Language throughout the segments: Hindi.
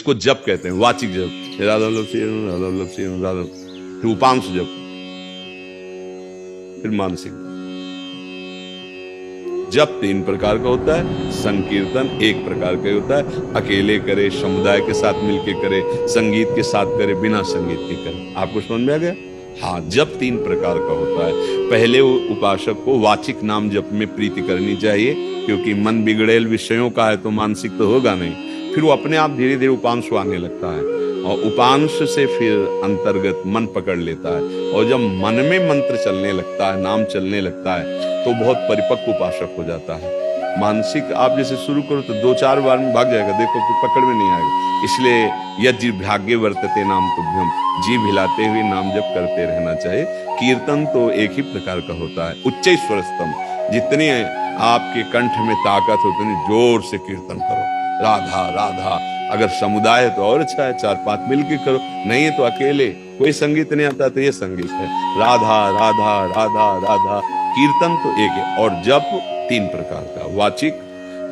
इसको जप कहते हैं, वाचिक जप। राधा वल्लभ श्री राधा वल्लभ श्री राधा, फिर उपांश जप, फिर मानसिक जप 3 प्रकार का होता है, संकीर्तन 1 प्रकार का होता है, अकेले करे, समुदाय के साथ मिलके करे, संगीत के साथ करे, बिना संगीत के करे। आपको समझ में आ गया? हाँ, जप 3 प्रकार का होता है। पहले उपासक को वाचिक नाम जप में प्रीति करनी चाहिए, क्योंकि मन बिगड़ेल विषयों का है तो मानसिक तो होगा नहीं। फिर वो अपने आप धीरे धीरे उपांश आने लगता है, और उपांश से फिर अंतर्गत मन पकड़ लेता है, और जब मन में मंत्र चलने लगता है, नाम चलने लगता है, तो बहुत परिपक्व उपासक हो जाता है। मानसिक आप जैसे शुरू करो तो 2-4 बार में भाग जाएगा, देखो फिर पकड़ में नहीं आएगा। इसलिए यज्ञ भाग्य वर्तते नाम तुभ्यम, जीभ हिलाते हुए नाम जप करते रहना चाहिए। कीर्तन तो एक ही प्रकार का होता है, उच्च स्वरस्तम, जितनी आपके कंठ में ताकत हो उतनी जोर से कीर्तन करो, राधा राधा। अगर समुदाय है तो और अच्छा है, 4-5 मिलके करो, नहीं है तो अकेले, कोई संगीत नहीं आता तो ये संगीत है, राधा राधा राधा राधा। कीर्तन तो एक है, और जप 3 प्रकार का,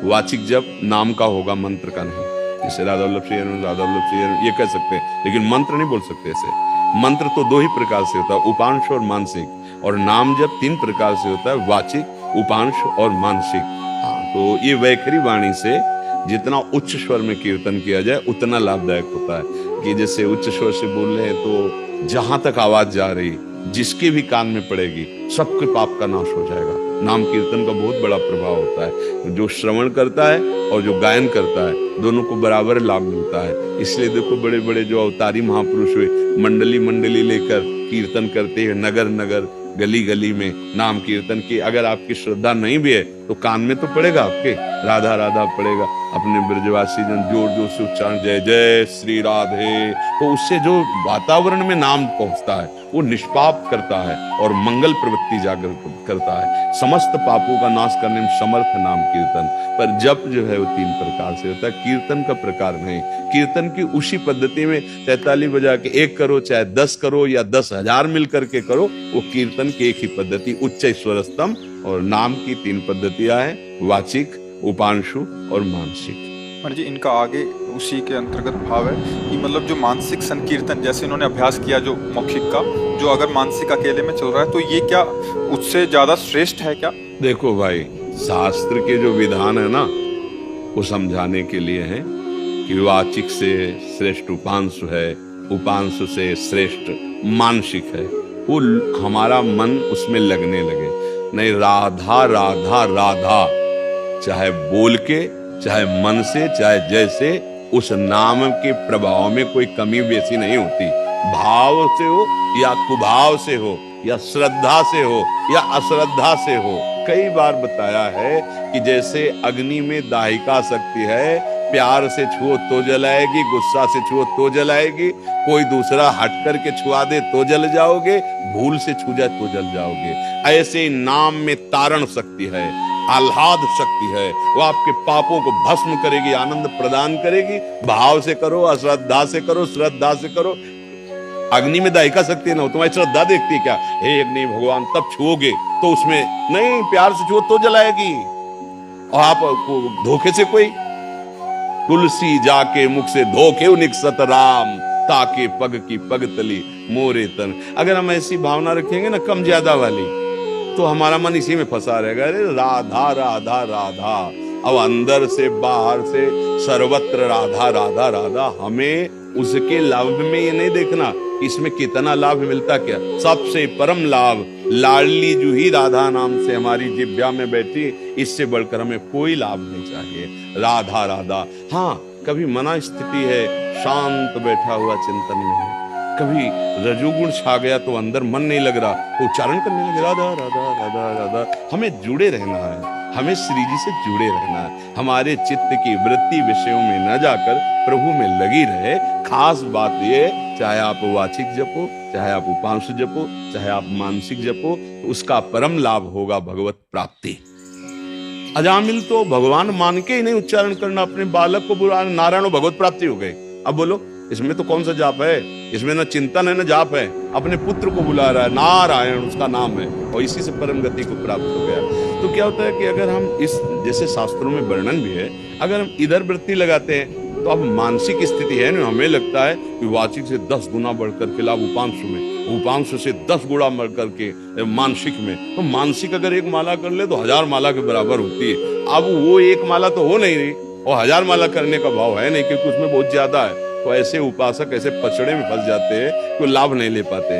वाचिक जप नाम का होगा, मंत्र का नहीं। जैसे राधा वल्लभ श्री राधा वल्लभ श्री ये कह सकते हैं, लेकिन मंत्र नहीं बोल सकते ऐसे। मंत्र तो 2 ही प्रकार से होता है, उपांश और मानसिक, और नाम जप 3 प्रकार से होता है, वाचिक, उपांश और मानसिक। हाँ, तो ये वैखरी वाणी से जितना उच्च स्वर में कीर्तन किया जाए उतना लाभदायक होता है। कि जैसे उच्च स्वर से बोल रहे हैं तो जहां तक आवाज जा रही, जिसके भी कान में पड़ेगी, सबके पाप का नाश हो जाएगा। नाम कीर्तन का बहुत बड़ा प्रभाव होता है, जो श्रवण करता है और जो गायन करता है, दोनों को बराबर लाभ मिलता है। इसलिए देखो बड़े बड़े जो अवतारी महापुरुष हुए, मंडली लेकर कीर्तन करते हैं, नगर नगर गली गली में नाम कीर्तन की। अगर आपकी श्रद्धा नहीं भी है तो कान में तो पड़ेगा, आपके राधा राधा पड़ेगा। अपने ब्रजवासी जन जोर जोर से उच्चारण, जय जय श्री राधे, तो उससे जो वातावरण में नाम पहुंचता है वो निष्पाप करता है और मंगल प्रवृत्ति जागृत करता है। समस्त पापों का नाश करने में समर्थ है नाम कीर्तन। पर जप जो है वो 3 प्रकार से होता है, कीर्तन का प्रकार नहीं। कीर्तन की उसी पद्धति में 43 बजा के 1 करो, चाहे 10 करो या 10,000 मिल करके करो, वो कीर्तन की एक ही पद्धति, उच्च स्वरस्तम। और नाम की 3 पद्धतियां हैं, वाचिक, उपांशु और मानसिक। जी इनका आगे उसी के अंतर्गत भाव है कि मतलब जो मानसिक संकीर्तन जैसे इन्होंने अभ्यास किया जो मौखिक का, जो अगर मानसिक अकेले में चल रहा है तो ये क्या उससे ज्यादा श्रेष्ठ है क्या? देखो भाई, शास्त्र के जो विधान है ना, वो समझाने के लिए है कि वाचिक से श्रेष्ठ उपांशु है, उपांशु से श्रेष्ठ मानसिक है। वो हमारा मन उसमें लगने लगे, नहीं राधा राधा राधा, चाहे बोल के, चाहे मन से, चाहे जैसे, उस नाम के प्रभाव में कोई कमी बेसी नहीं होती। भाव से हो या कुभाव से हो, या श्रद्धा से हो या अश्रद्धा से हो। कई बार बताया है कि जैसे अग्नि में दाहिका शक्ति है, प्यार से छुओ तो जलाएगी, गुस्सा से छुओ तो जलाएगी, कोई दूसरा हट करके छुआ दे तो जल जाओगे, भूल से छू जाए तो जल जाओगे। ऐसे ही नाम में तारण शक्ति है, आह्लाद शक्ति है, वो आपके पापों को भस्म करेगी, आनंद प्रदान करेगी। भाव से करो, अश्रद्धा से करो, श्रद्धा से करो। अग्नि में दाहिका शक्ति है ना, तुम्हारी श्रद्धा देखती है क्या, हे अग्नि भगवान, तब छुओगे तो उसमें नहीं, प्यार से छुओ तो जलाएगी। और आप धोखे से कोई, तुलसी जाके मुख से धोखे निकसत राम, ताके पग की पग तली मोरे तन। अगर हम ऐसी भावना रखेंगे ना कम ज्यादा वाली, तो हमारा मन इसी में फंसा रहेगा, अरे राधा राधा राधा। अब अंदर से बाहर से सर्वत्र राधा राधा राधा। हमें उसके लाभ में ये नहीं देखना इसमें कितना लाभ मिलता, क्या सबसे परम लाभ लाडली जूही राधा नाम से हमारी जिब्या में बैठी, इससे बढ़कर हमें कोई लाभ नहीं चाहिए। राधा राधा। हाँ, कभी मना स्थिति है, शांत बैठा हुआ चिंतन में है, कभी रजोगुण छा गया तो अंदर मन नहीं लग रहा तो उच्चारण करने लगे राधा राधा राधा राधा। हमें जुड़े रहना है, हमें श्री जी से जुड़े रहना है। हमारे चित्त की वृत्ति विषयों में न जाकर प्रभु में लगी रहे। खास बात ये, चाहे आप वाचिक जपो, चाहे आप उपांशु जपो, चाहे आप मानसिक जपो, तो उसका परम लाभ होगा भगवत प्राप्ति। अजामिल तो भगवान मान के ही नहीं उच्चारण करना, अपने बालक को बुला नारायण भगवत प्राप्ति हो गई। अब बोलो इसमें तो कौन सा जाप है, इसमें न चिंतन है न जाप है। अपने पुत्र को बुला रहा है, नारायण उसका नाम है, और इसी से परम गति को प्राप्त हो गया। तो क्या होता है कि अगर हम इस, जैसे शास्त्रों में वर्णन भी है, अगर हम इधर वृत्ति लगाते हैं तो अब मानसिक स्थिति है ना, हमें लगता है कि वाचिक से 10 गुना बढ़कर के लाभ उपांशु में, उपांशु से 10 गुना बढ़कर के मानसिक में। तो मानसिक अगर एक माला कर ले तो 1000 माला के बराबर होती है। अब वो एक माला तो हो नहीं रही और 1000 माला करने का भाव है नहीं, क्योंकि उसमें बहुत ज्यादा है। तो ऐसे उपासक ऐसे पचड़े में फंस जाते हैं कि लाभ नहीं ले पाते।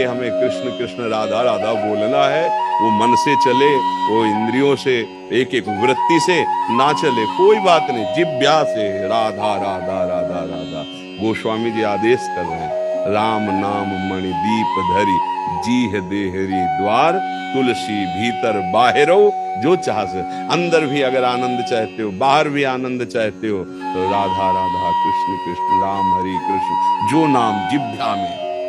हमें कृष्ण कृष्ण राधा राधा बोलना है, वो मन से चले, वो इंद्रियों से एक एक वृत्ति से ना चले, कोई बात नहीं, जिह्वा से राधा राधा राधा राधा। गोस्वामी जी आदेश कर रहे हैं, राम नाम मणि दीप धरी, जीह देहरी द्वार, तुलसी भीतर बाहरो जो चाह से। अंदर भी अगर आनंद चाहते हो, बाहर भी आनंद चाहते हो, तो राधा राधा कृष्ण कृष्ण राम हरि कृष्ण, जो नाम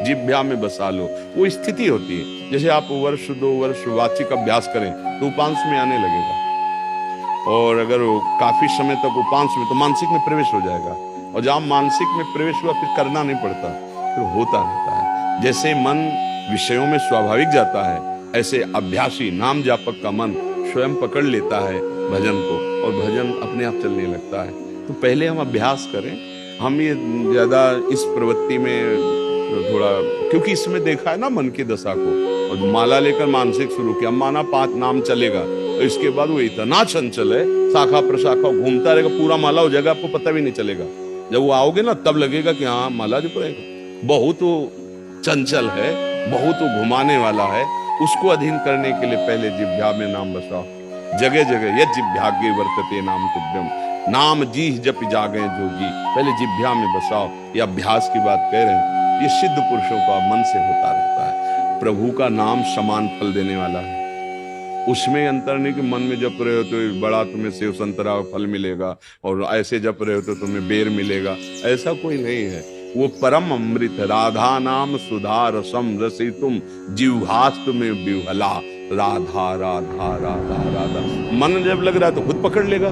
जिह्वा में बसा लो। वो स्थिति होती है। जैसे आप वर्ष 2 वर्ष वाचिक अभ्यास करें तो उपांश में आने लगेगा, और अगर वो काफी समय तक उपांश में, तो मानसिक में प्रवेश हो जाएगा। और जहां मानसिक में प्रवेश हुआ फिर करना नहीं पड़ता, फिर होता रहता है। जैसे मन विषयों में स्वाभाविक जाता है, ऐसे अभ्यासी नाम जापक का मन स्वयं पकड़ लेता है भजन को, और भजन अपने आप चलने लगता है। तो पहले हम अभ्यास करें। हम ये ज्यादा इस प्रवृत्ति में थोड़ा, क्योंकि इसमें देखा है ना मन की दशा को, और माला लेकर मानसिक शुरू किया, माना 5 नाम चलेगा, और इसके बाद वो इतना चंचल है, शाखा प्रशाखा घूमता रहेगा, पूरा माला हो जाएगा, आपको पता भी नहीं चलेगा। जब वो आओगे ना तब लगेगा कि हाँ माला जप रहेगा। बहुत वो चंचल है, बहुत वो घुमाने वाला है। उसको अधीन करने के लिए पहले जिह्वा में नाम बसाओ। जगह जगह यह जिह्वाग्ये वर्तते नाम तुभ्यम, नाम जीह जप जागे जोगी। पहले जिह्वा में बसाओ। ये अभ्यास की बात कह रहे हैं, ये सिद्ध पुरुषों का मन से होता रहता है। प्रभु का नाम समान फल देने वाला है, उसमें अंतर नहीं कि मन में जप रहे हो तो बड़ा तुम्हें सेव संतरा फल मिलेगा, और ऐसे जप रहे हो तो तुम्हें बेर मिलेगा, ऐसा कोई नहीं है। वो परम अमृत, राधा नाम सुधा रसम रसितुम जिह्वास्तु में विह्वला, राधा राधा राधा राधा। मन जब लग रहा है तो खुद पकड़ लेगा।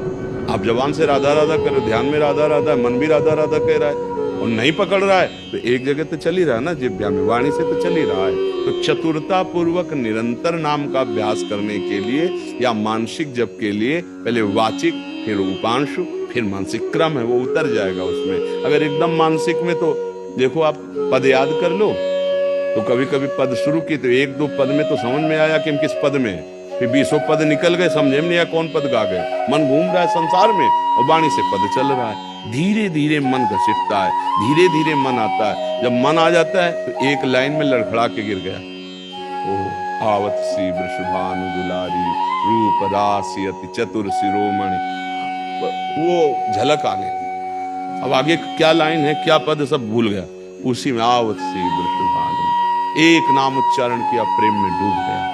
आप जबान से राधा राधा करो, ध्यान में राधा राधा, मन भी राधा राधा कह रहा है, और नहीं पकड़ रहा है तो एक जगह तो चल ही रहा है ना, जिह्वा में, वाणी से तो चल ही रहा है। तो चतुरता पूर्वक निरंतर नाम का अभ्यास करने के लिए या मानसिक जप के लिए पहले वाचिक, फिर उपांशु, फिर मानसिक क्रम है, वो उतर जाएगा उसमें। अगर एकदम मानसिक में, तो देखो आप पद याद कर लो, तो कभी कभी पद शुरू की तो 1-2 पद में तो समझ में आया कि हम किस पद में हैं, फिर 20 पद निकल गए, समझे में नहीं आया कौन पद गा गए। मन घूम रहा है संसार में और वाणी से पद चल रहा है। धीरे धीरे मन घसीटता है, धीरे धीरे मन आता है। जब मन आ जाता है तो एक लाइन में लड़खड़ा के गिर गया। ओ आवत सी वृषभानु दुलारी, रूप राशि अति चतुर शिरोमणि, वो झलक आने। अब आगे क्या लाइन है, क्या पद, सब भूल गया। उसी में आवत सी वृषभानु, एक नाम उच्चारण किया, प्रेम में डूब गया।